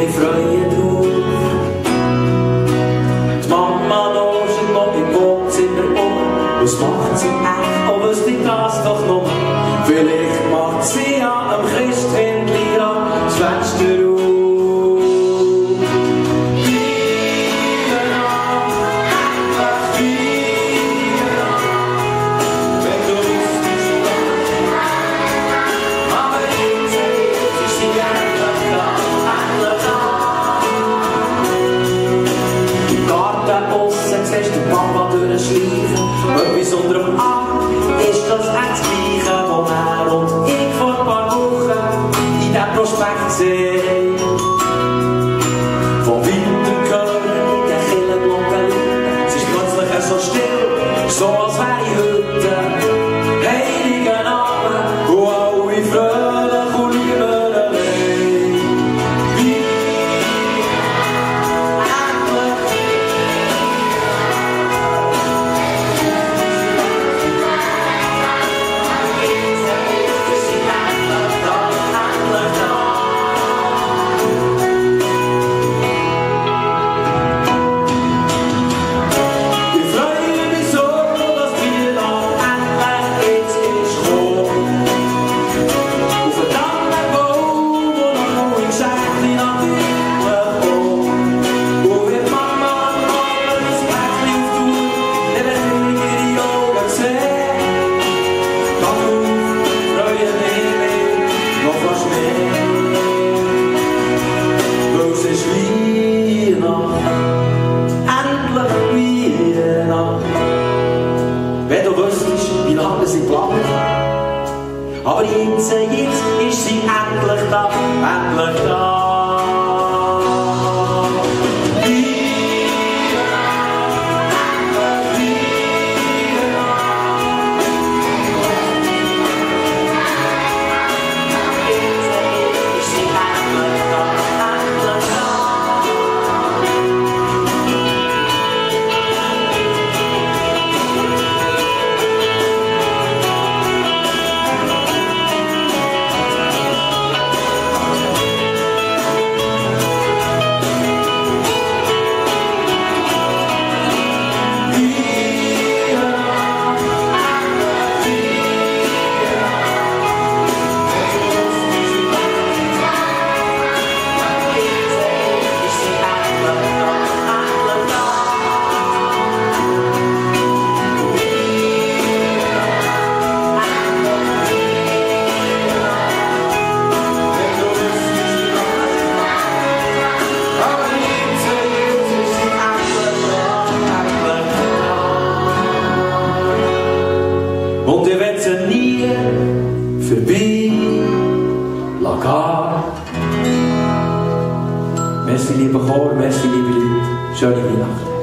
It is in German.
mich freuen drauf. Die Mama loset noch im Wohnzimmer um. Was macht sie echt? Oh, was liegt das doch noch? Vielleicht macht sie an am Christkindli das Fenster auf. Etwas unter dem Arm ist das echt das Gleiche, wo er und ich vor ein paar Wochen in diesem Prospekt sehen. Von weitem hören in den Kirchenglocken, es ist plötzlich so still, so als wäre ich heute heiligen Abend, wo alle fröhlich und lieber aber jetzt ist sie endlich da, endlich da. Und ihr werdet sie nie vorbei lassen. Merci, lieber Chor, merci, liebe Leute. Schöne Weihnachten.